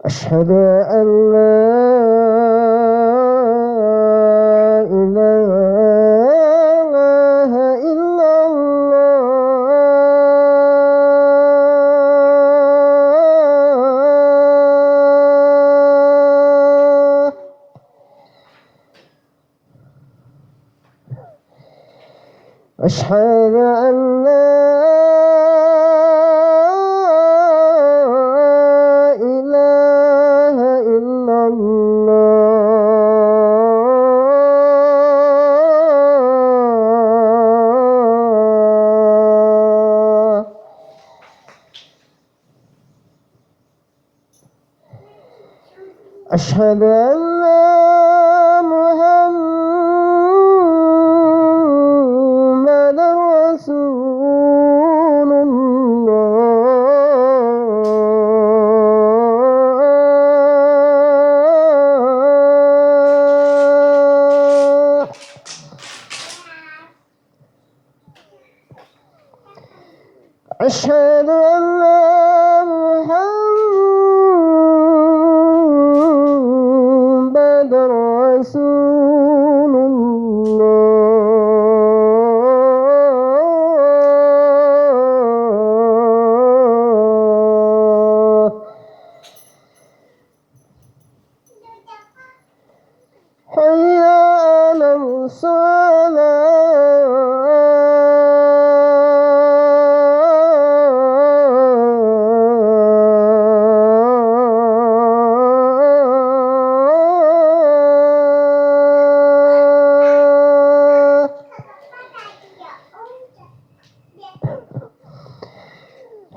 أشهد أن لا إله إلا الله. أشهد أن لا إله إلا الله. أشهد أن محمدا رسول الله. أشهد أن محمدا رسول الله. حي على الصلاة.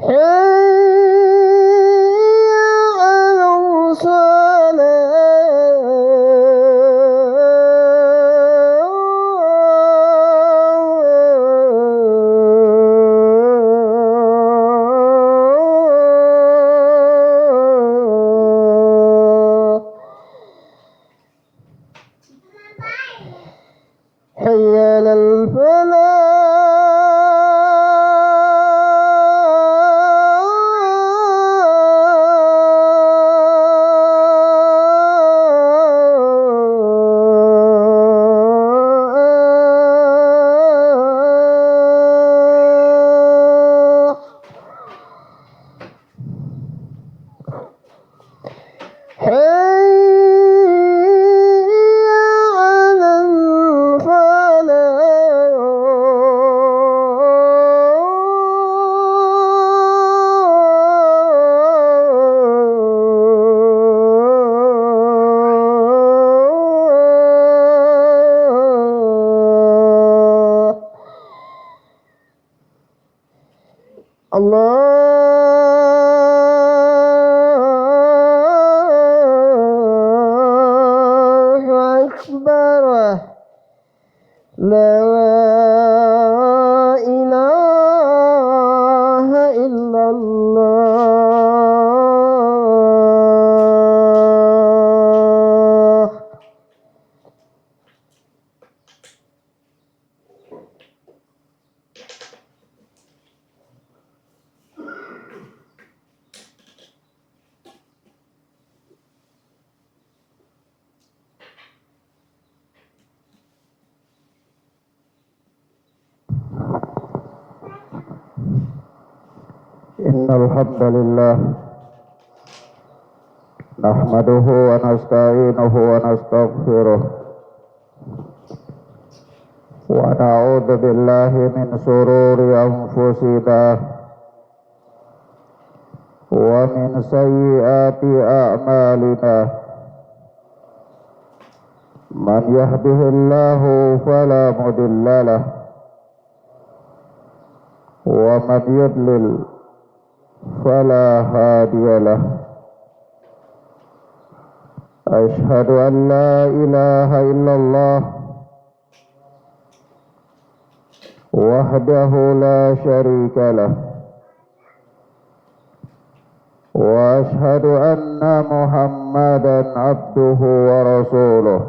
حي على الصلاة. حي على الفلاح. حي على الفلاح. الله أكبر. لا إله إلا الله. إن الحمد لله نحمده ونستعينه ونستغفره ونعوذ بالله من شرور أنفسنا ومن سيئات أعمالنا. من يهده الله فلا مضل له ومن يضلل فلا هادي له. أشهد أن لا إله إلا الله وحده لا شريك له، وأشهد أن محمدا عبده ورسوله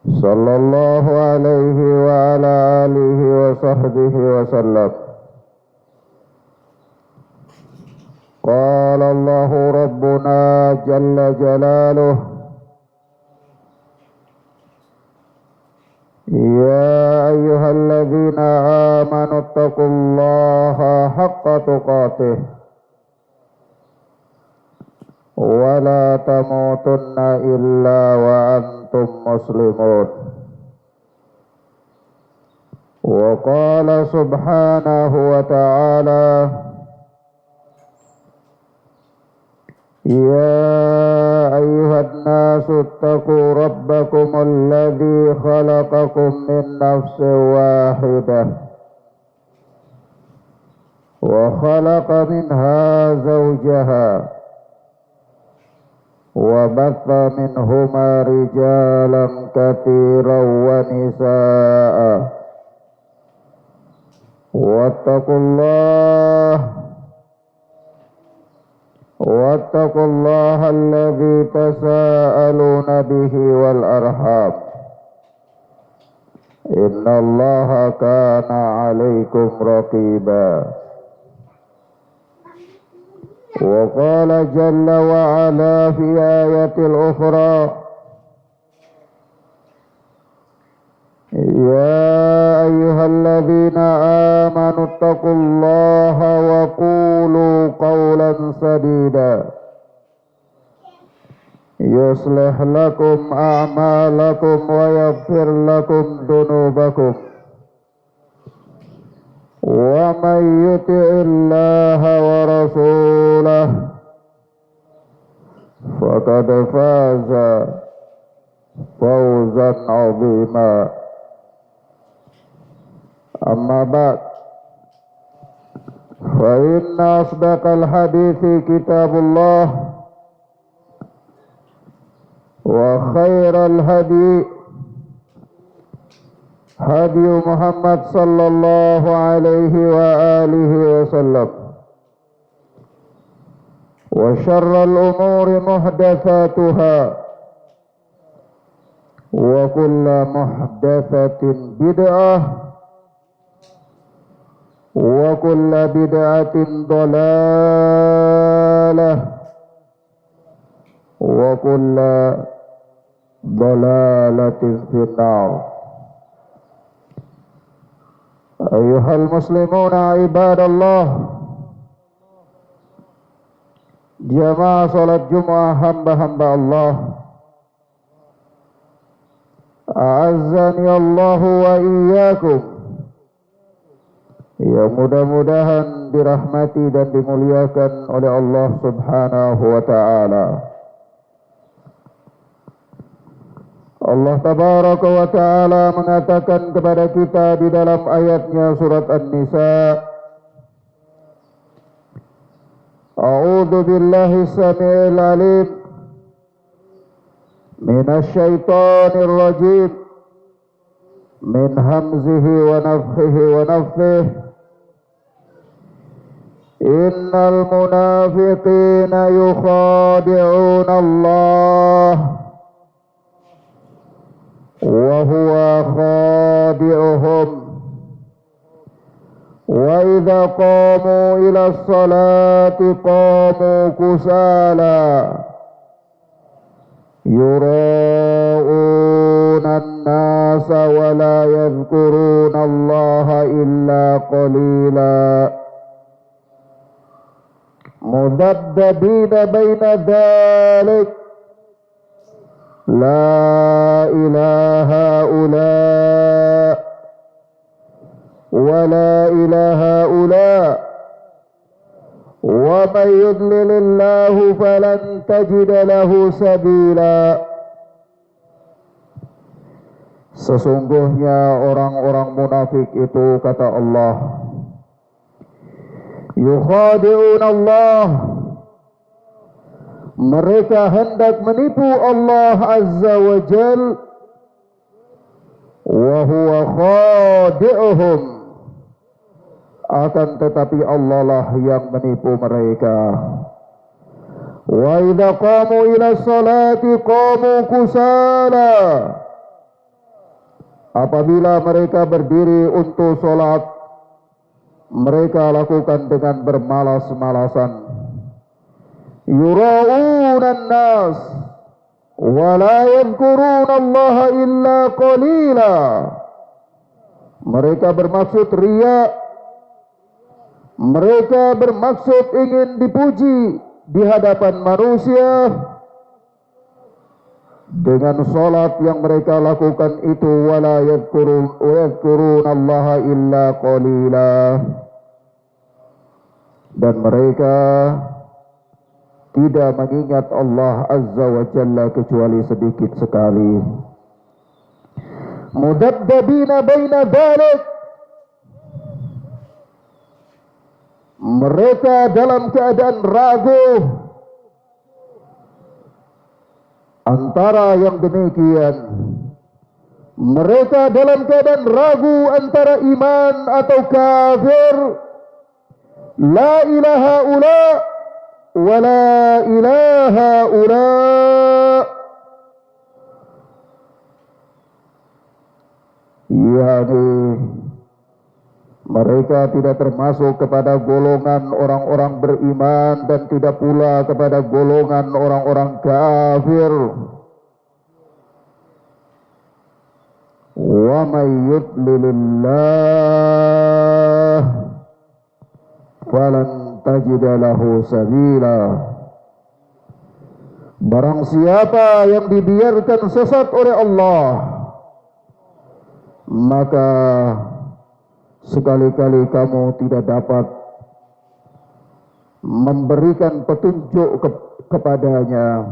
صلى الله عليه وعلى آله وصحبه وسلم. قال الله ربنا جل جلاله: يا أيها الذين آمنوا اتقوا الله حق تقاته ولا تموتن إلا وأنتم مسلمون. وقال سبحانه وتعالى: يا أيها الناس اتقوا ربكم الذي خلقكم من نفس واحدة وخلق منها زوجها وبث منهما رجالا كثيرا ونساء واتقوا الله الذي تساءلون به والأرحام إن الله كان عليكم رقيبا. وقال جل وعلا في آية الأخرى: يا أيها الذين آمنوا اتقوا الله وقولوا قولا سديدا يصلح لكم أعمالكم ويغفر لكم ذنوبكم ومن يطع الله ورسوله فقد فاز فوزا عظيما. أما بعد، فإن أصدق الحديث كتاب الله وخير الهدي هدي محمد صلى الله عليه وآله وسلم، وشر الأمور محدثاتها وكل محدثة بدعة وكل بدعة ضلالة وكل ضلالة في النار. أيها المسلمون عباد الله، jamaah salat Jumat hamba-hamba Allah, a'azzani Allahu wa iyyakum. Ya, mudah-mudahan dirahmati dan dimuliakan oleh Allah Subhanahu wa ta'ala. Allah Tabaraka wa ta'ala mengatakan kepada kita di dalam ayatnya surat An-Nisa: A'udzu billahi samii'il 'aliim minasy syaithaanir rajiim min hamzihi wa nafthihi wa nafthihi. Innal munafiqina yukhadi'una Allah wa huwa khadi'uhum wa idza qamu ila as-salati qamu kusala yura'una an-nasa wa la yadhkuruna Allah illa qalila mudhabbina baina dhalik la ilaha ula wa la ilaha ula wa may yudlilillahu falan tajida lahu sabila. Sesungguhnya orang-orang munafik itu, kata Allah, yukhadi'un Allah, mereka hendak menipu Allah Azza wa Jal, wa huwa khadi'uhum, akan tetapi Allah lah yang menipu mereka. Wa idza qamu ila salati qamu kusala, apabila mereka berdiri untuk solat, mereka lakukan dengan bermalas-malasan. Yura'una an-nas wa la yadhkuruna Allah illa qalila. Mereka bermaksud riya, mereka bermaksud ingin dipuji di hadapan manusia. Dengan salat yang mereka lakukan itu, wala yadhkurun Allah illa qalila, dan mereka tidak mengingat Allah Azza wa Jalla kecuali sedikit sekali. Mudabbabina baina dzalik, mereka dalam keadaan ragu antara yang demikian. Mereka dalam keadaan ragu antara iman atau kafir. La ilaha ula wa la ilaha ula. Yani mereka tidak termasuk kepada golongan orang-orang beriman dan tidak pula kepada golongan orang-orang kafir. Wa may yudlilillah falan tajida lahu sabila. Barang siapa yang dibiarkan sesat oleh Allah, maka sekali-kali kamu tidak dapat memberikan petunjuk kepadanya.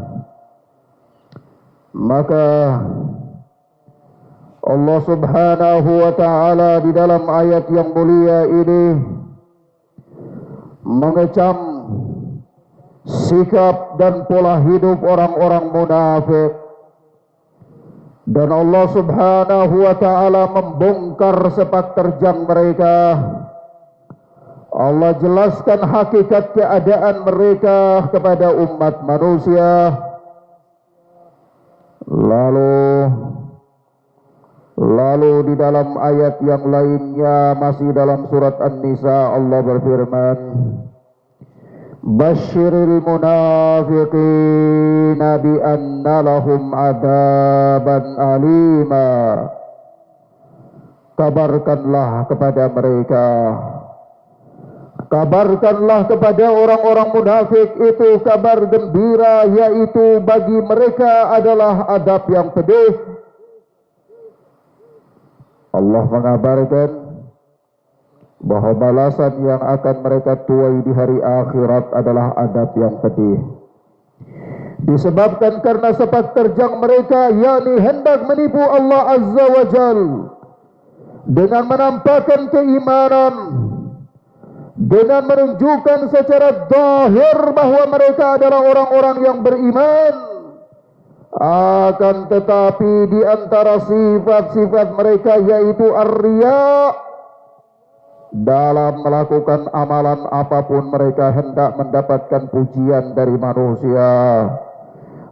Maka Allah Subhanahu wa ta'ala di dalam ayat yang mulia ini mengecam sikap dan pola hidup orang-orang munafik. Dan Allah Subhanahu wa ta'ala membongkar sepak terjang mereka. Allah jelaskan hakikat keadaan mereka kepada umat manusia. Lalu di dalam ayat yang lainnya, masih dalam surat An-Nisa, Allah berfirman, Basyiril munafiqina bi anna lahum adaban alima. Kabarkanlah kepada mereka, kabarkanlah kepada orang-orang munafik itu kabar gembira, yaitu bagi mereka adalah adab yang pedih. Allah mengabarkan bahwa balasan yang akan mereka tuai di hari akhirat adalah adab yang pedih. Disebabkan karena sepak terjang mereka, yakni hendak menipu Allah Azza wa Jal dengan menampakkan keimanan, dengan menunjukkan secara zahir bahwa mereka adalah orang-orang yang beriman. Akan tetapi di antara sifat-sifat mereka yaitu ar-riya. Dalam melakukan amalan apapun mereka hendak mendapatkan pujian dari manusia.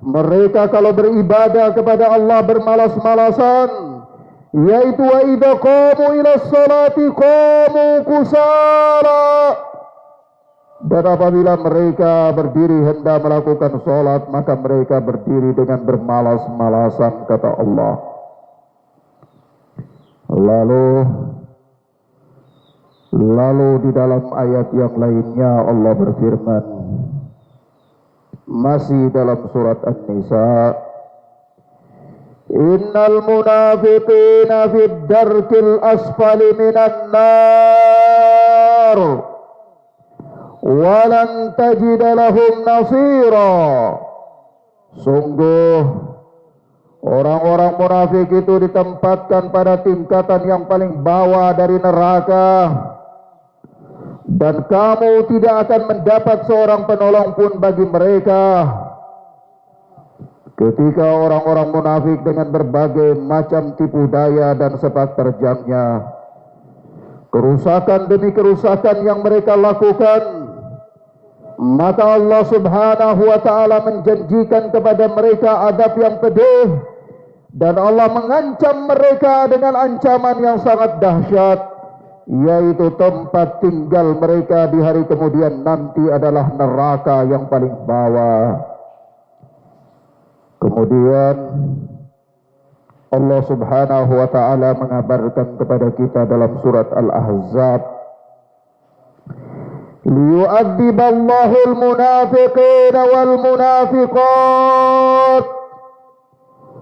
Mereka kalau beribadah kepada Allah bermalas-malasan, yaitu wa idza qamu ila sholati qamu kusala. Dan apabila mereka berdiri hendak melakukan sholat, maka mereka berdiri dengan bermalas-malasan, kata Allah. Lalu di dalam ayat yang lainnya Allah berfirman, masih dalam surat An-Nisa, Innal munafiqina fid darkil asfali minan nar walan tajida lahum nasira. Sungguh Orang-orang munafik itu ditempatkan pada tingkatan yang paling bawah dari neraka. Dan kamu tidak akan mendapat seorang penolong pun bagi mereka. Ketika orang-orang munafik dengan berbagai macam tipu daya dan sepak terjamnya, kerusakan demi kerusakan yang mereka lakukan, maka Allah Subhanahu wa ta'ala menjanjikan kepada mereka adab yang pedih, dan Allah mengancam mereka dengan ancaman yang sangat dahsyat, yaitu tempat tinggal mereka di hari kemudian nanti adalah neraka yang paling bawah. Kemudian Allah Subhanahu wa ta'ala mengabarkan kepada kita dalam surat Al-Ahzab, liyu'adziballahu al-munafiqina wal-munafiqat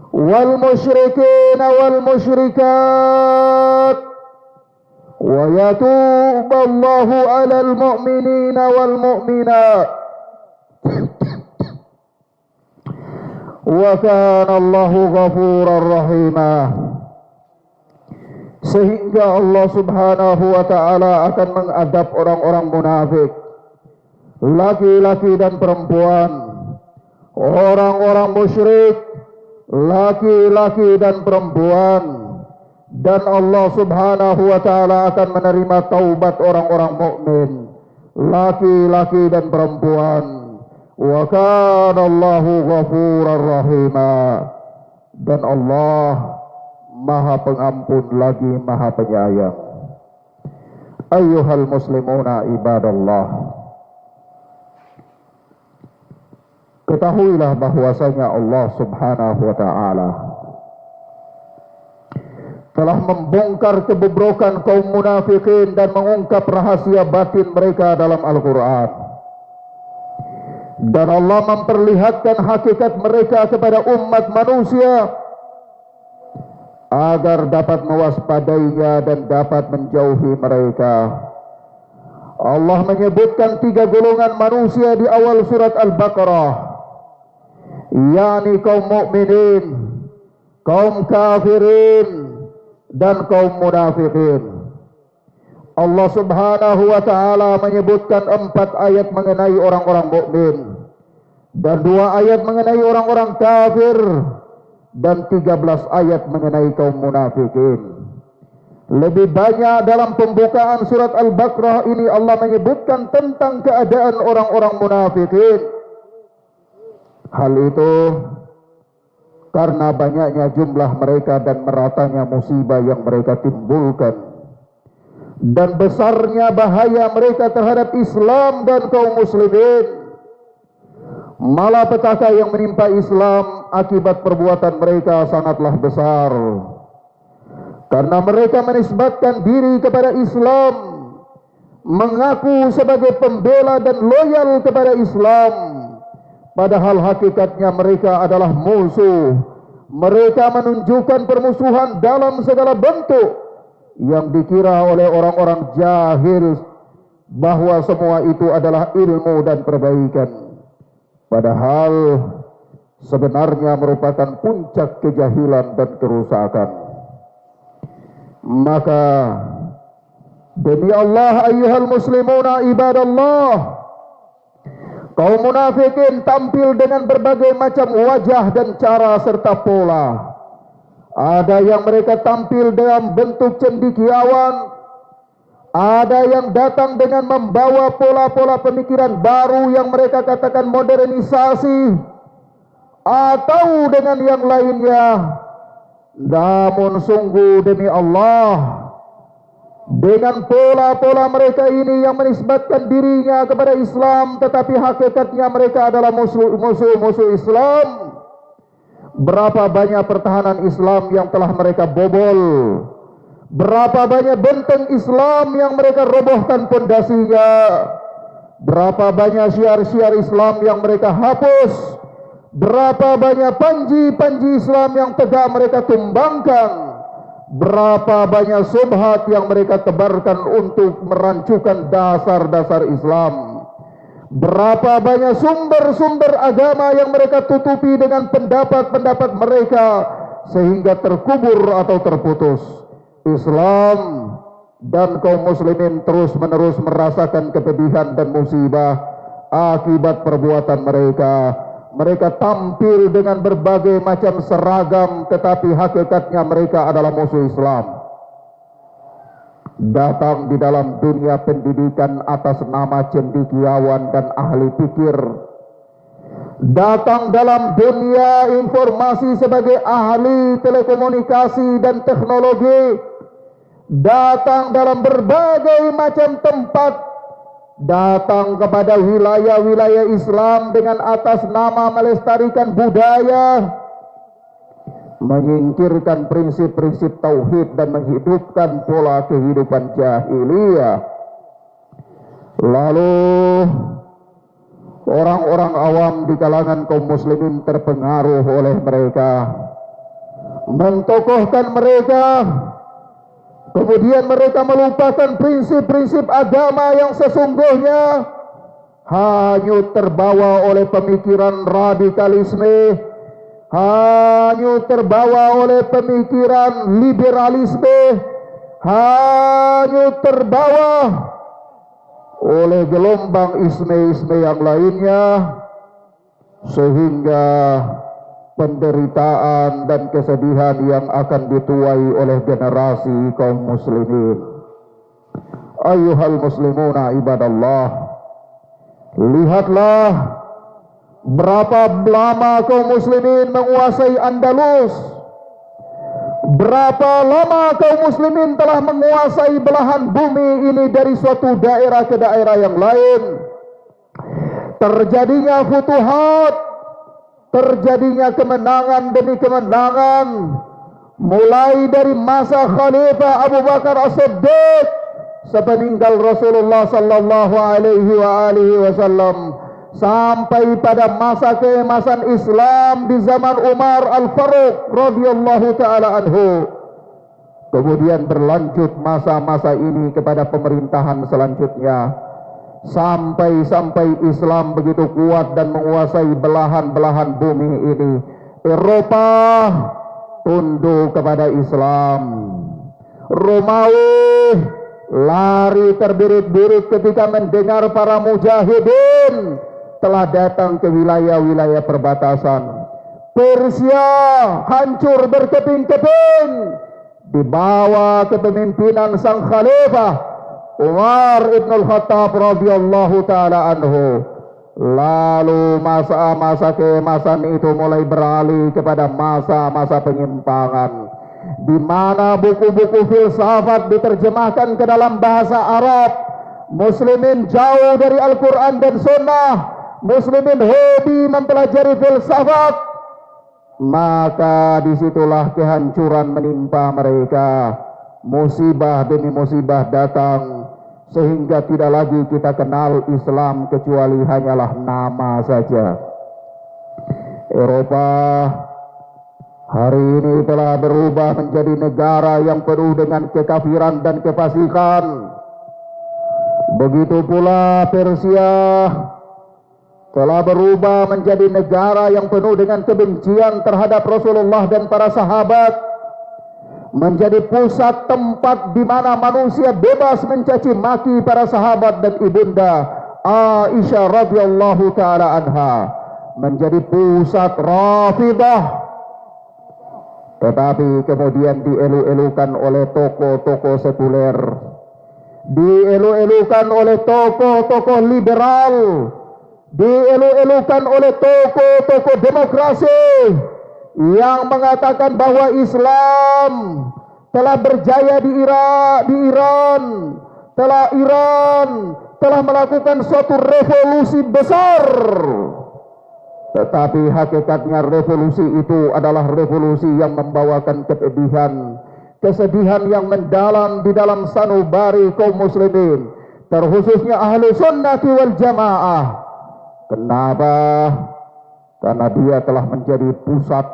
wal-musyrikina wal-musyrikat wa yatuballahu 'alal mu'minina wal-mu'minat wa kana Allahu ghafurar rahima. Sehingga Allah Subhanahu wa ta'ala akan mengadab orang-orang munafik, laki-laki dan perempuan, orang-orang musyrik, laki-laki dan perempuan, dan Allah Subhanahu wa ta'ala akan menerima taubat orang-orang mukmin, laki-laki dan perempuan. Wa kana Allahu ghafurar rahima, dan Allah Maha Pengampun lagi Maha Penyayang. Ayyuhal muslimuna ibadallah, ketahuilah bahwasanya Allah Subhanahu wa ta'ala telah membongkar kebobrokan kaum munafikin dan mengungkap rahasia batin mereka dalam Al-Quran. Dan Allah memperlihatkan hakikat mereka kepada umat manusia agar dapat mewaspadainya dan dapat menjauhi mereka. Allah menyebutkan 3 golongan manusia di awal surat Al-Baqarah, yakni kaum mukminin, kaum kafirin, dan kaum munafikin. Allah Subhanahu wa ta'ala menyebutkan 4 ayat mengenai orang-orang mukmin dan 2 ayat mengenai orang-orang kafir dan 13 ayat mengenai kaum munafikin. Lebih banyak dalam pembukaan surat Al-Baqarah ini Allah menyebutkan tentang keadaan orang-orang munafikin. Hal itu karena banyaknya jumlah mereka dan meratanya musibah yang mereka timbulkan, dan besarnya bahaya mereka terhadap Islam dan kaum muslimin. Malapetaka yang menimpa Islam akibat perbuatan mereka sangatlah besar, karena mereka menisbatkan diri kepada Islam, mengaku sebagai pembela dan loyal kepada Islam, padahal hakikatnya mereka adalah musuh. Mereka menunjukkan permusuhan dalam segala bentuk yang dikira oleh orang-orang jahil bahwa semua itu adalah ilmu dan perbaikan, padahal sebenarnya merupakan puncak kejahilan dan kerusakan. Maka demi Allah, ayyuhal muslimuna ibadallah, kaum munafikin tampil dengan berbagai macam wajah dan cara serta pola. Ada yang mereka tampil dalam bentuk cendekiawan, ada yang datang dengan membawa pola-pola pemikiran baru yang mereka katakan modernisasi, atau dengan yang lainnya. Namun sungguh demi Allah, dengan pola-pola mereka ini yang menisbatkan dirinya kepada Islam, tetapi hakikatnya mereka adalah musuh-musuh Islam. Berapa banyak pertahanan Islam yang telah mereka bobol, berapa banyak benteng Islam yang mereka robohkan pondasinya, berapa banyak syiar-syiar Islam yang mereka hapus, berapa banyak panji-panji Islam yang tegak mereka tumbangkan, berapa banyak subhat yang mereka tebarkan untuk merancukan dasar-dasar Islam. Berapa banyak sumber-sumber agama yang mereka tutupi dengan pendapat-pendapat mereka sehingga terkubur atau terputus. Islam dan kaum muslimin terus-menerus merasakan kepedihan dan musibah akibat perbuatan mereka. Mereka tampil dengan berbagai macam seragam, tetapi hakikatnya mereka adalah musuh Islam. Datang di dalam dunia pendidikan atas nama cendekiawan dan ahli pikir. Datang dalam dunia informasi sebagai ahli telekomunikasi dan teknologi. Datang dalam berbagai macam tempat. Datang kepada wilayah-wilayah Islam dengan atas nama melestarikan budaya, menyingkirkan prinsip-prinsip tauhid dan menghidupkan pola kehidupan jahiliyah. Lalu orang-orang awam di kalangan kaum muslimin terpengaruh oleh mereka, mentokohkan mereka. Kemudian mereka melupakan prinsip-prinsip agama yang sesungguhnya, hanyut terbawa oleh pemikiran radikalisme, hanyut terbawa oleh pemikiran liberalisme, hanyut terbawa oleh gelombang isme-isme yang lainnya, sehingga penderitaan dan kesedihan yang akan dituai oleh generasi kaum muslimin. Ayyuhal muslimuna ibadallah, lihatlah berapa lama kaum muslimin menguasai Andalus. Berapa lama kaum muslimin telah menguasai belahan bumi ini dari suatu daerah ke daerah yang lain. Terjadinya futuhat, terjadinya kemenangan demi kemenangan, mulai dari masa Khalifah Abu Bakar As-Siddiq sepeninggal Rasulullah sallallahu alaihi wasallam, sampai pada masa keemasan Islam di zaman Umar Al-Faruq radhiyallahu taala anhu. Kemudian berlanjut masa-masa ini kepada pemerintahan selanjutnya, sampai Islam begitu kuat dan menguasai belahan-belahan bumi ini. Eropa tunduk kepada Islam. Romawi lari terbirit-birit ketika mendengar para mujahidin telah datang ke wilayah-wilayah perbatasan. Persia hancur berkeping-keping di bawah kepemimpinan sang khalifah Umar ibn al-Khattab radhiyallahu ta'ala anhu. Lalu masa-masa keemasan itu mulai beralih kepada masa-masa penyimpangan, di mana buku-buku filsafat diterjemahkan ke dalam bahasa Arab. Muslimin jauh dari Al-Quran dan Sunnah, muslimin hobi mempelajari filsafat. Maka disitulah kehancuran menimpa mereka. Musibah demi musibah datang, sehingga tidak lagi kita kenal Islam kecuali hanyalah nama saja. Eropa hari ini telah berubah menjadi negara yang penuh dengan kekafiran dan kefasikan. Begitu pula Persia telah berubah menjadi negara yang penuh dengan kebencian terhadap Rasulullah dan para sahabat, menjadi pusat tempat di mana manusia bebas mencaci maki para sahabat dan ibunda Aisyah radhiyallahu taala anha, menjadi pusat Rafidah. Tetapi kemudian dielu-elukan oleh tokoh-tokoh sekuler, dielu-elukan oleh tokoh-tokoh liberal, dielu-elukan oleh tokoh-tokoh demokrasi yang mengatakan bahwa Islam telah berjaya di Iran, telah melakukan suatu revolusi besar. Tetapi hakikatnya revolusi itu adalah revolusi yang membawakan kepedihan, kesedihan yang mendalam di dalam sanubari kaum muslimin, terkhususnya ahlu sunnati wal jamaah. Kenapa? Karena dia telah menjadi pusat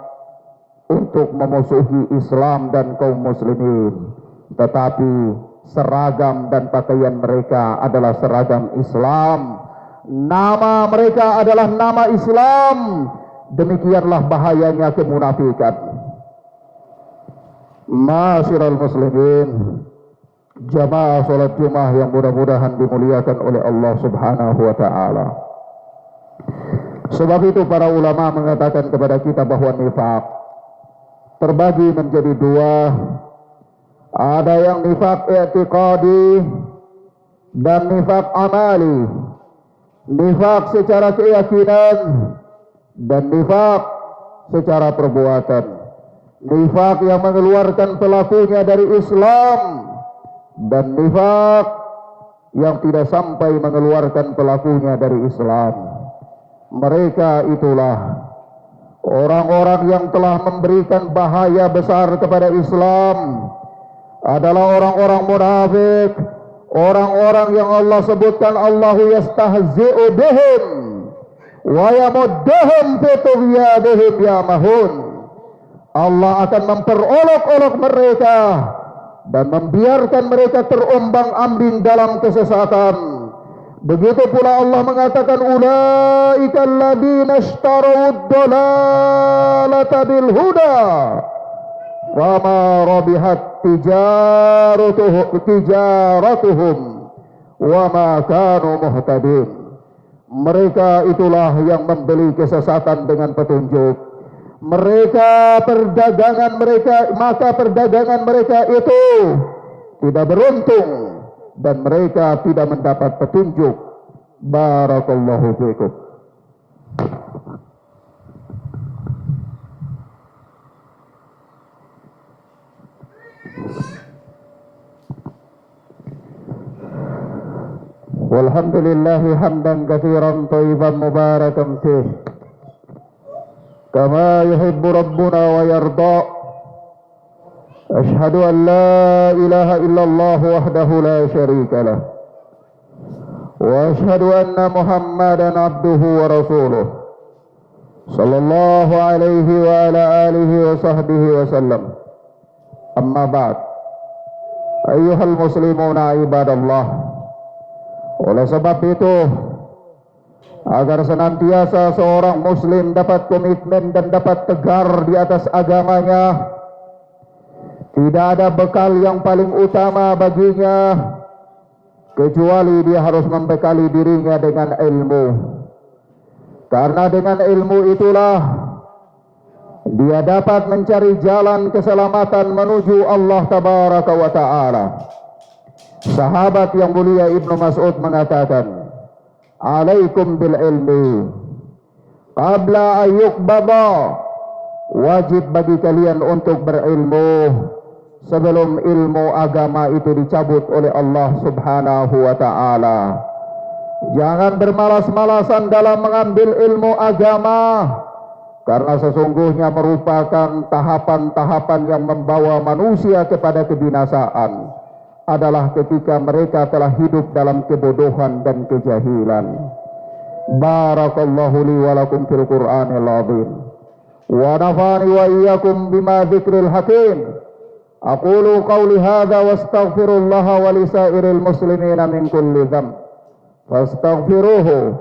untuk memusuhi Islam dan kaum muslimin. Tetapi seragam dan pakaian mereka adalah seragam Islam, nama mereka adalah nama Islam. Demikianlah bahayanya kemunafikan. Ma'asyiral muslimin, jamaah salat Jumat yang mudah-mudahan dimuliakan oleh Allah Subhanahu wa taala. Sebab itu para ulama mengatakan kepada kita bahwa nifaq terbagi menjadi dua. Ada yang nifaq i'tiqadi dan nifaq amali. Nifaq secara keyakinan dan nifaq secara perbuatan. Nifaq yang mengeluarkan pelakunya dari Islam dan nifaq yang tidak sampai mengeluarkan pelakunya dari Islam. Mereka itulah orang-orang yang telah memberikan bahaya besar kepada Islam, adalah orang-orang munafik, orang-orang yang Allah sebutkan Allahu yastahzi'u bihim wa yamudduhum fi tughyanihim ya'mahun. Allah akan memperolok-olok mereka dan membiarkan mereka terombang-ambing dalam kesesatan. Begitu pula Allah mengatakan ulaika alladziina ishtarawud dalalata bil huda wa ma rabihat tijaratuhum wa ma kanu muhtadin. Mereka itulah yang membeli kesesatan dengan petunjuk. Maka perdagangan mereka itu tidak beruntung dan mereka tidak mendapat petunjuk. Barakallahu fiikum. Walhamdulillahi hamdan katsiran thayyiban mubarakan fih kama yuhibbu rabbuna wa yarda. Ashhadu an la ilaha illallah wahdahu la syarika lah wa ashhadu anna Muhammadan abduhu wa rasuluh sallallahu alaihi wa ala alihi wa sahbihi wa sallam. Amma ba'd. Ayyuhal muslimuna ibadallah. Oleh sebab itu, agar senantiasa seorang muslim dapat komitmen dan dapat tegar di atas agamanya, tidak ada bekal yang paling utama baginya kecuali dia harus membekali dirinya dengan ilmu. Karena dengan ilmu itulah dia dapat mencari jalan keselamatan menuju Allah Tabaraka wa Ta'ala. Sahabat yang mulia Ibnu Mas'ud mengatakan, alaikum bil ilmi qabla ayyuqbada. Wajib bagi kalian untuk berilmu sebelum ilmu agama itu dicabut oleh Allah Subhanahu wa ta'ala. Jangan bermalas-malasan dalam mengambil ilmu agama, karena sesungguhnya merupakan tahapan-tahapan yang membawa manusia kepada kebinasaan adalah ketika mereka telah hidup dalam kebodohan dan kejahilan. Barakallahu li wa lakum fil Qur'anil azim wa nafa'ani wa iyyakum bima dzikril hakim. Aqulu qawli hadza wa astaghfirullaha wa li sa'iril muslimina min kulli dhanb fastaghfiruhu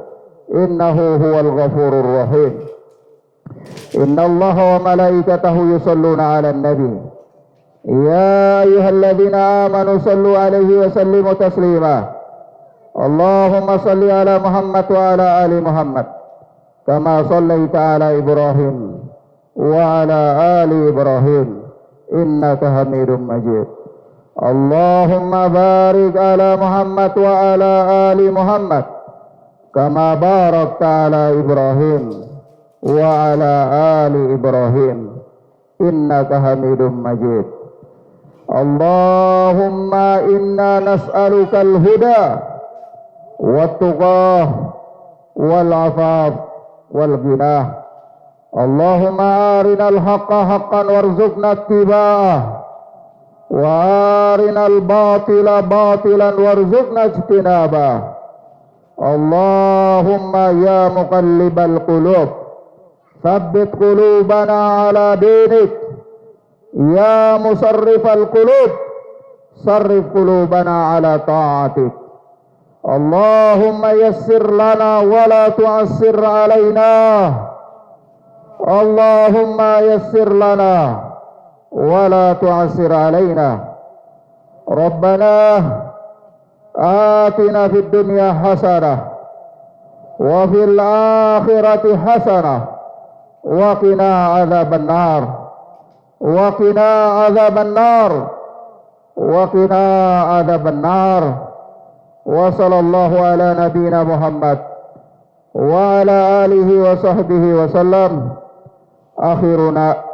innahu huwal ghafurur rahim. Innallaha wa malaikatahu yusalluna 'alan nabi ya ayyuhalladzina amanu sallu 'alaihi wa sallimu taslima. Allahumma salli 'ala Muhammad wa 'ala ali Muhammad kama shallaita 'ala Ibrahim wa 'ala ali Ibrahim innaka Hamidum Majid. Allahumma barik 'ala Muhammad wa 'ala ali Muhammad kama barakta 'ala Ibrahim wa 'ala ali Ibrahim innaka Hamidum Majid. Allahumma inna nas'aluka al-huda wat-tuqah wal-'afaf wal-ghinah. Allahumma arinal haqqa haqqan warzuqna ittiba'ah wa arinal batila batilan warzuqna ijtinabah. Allahumma ya muqallibal qulub tsabbit qulubana ala dinik. Ya musarrifal qulub sarrif qulubana ala ta'atik. Allahumma yassir lana wa la tu'assir alaina. Allahumma yassir lana ولا تعسر علينا. ربنا آتنا في الدنيا حسنة وفي الآخرة حسنة وقنا عذاب النار وقنا عذاب النار وقنا عذاب النار. وصلى الله على نبينا محمد وعلى آله وصحبه وسلم.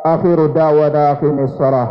آخر دعوانا أقم الصلاة.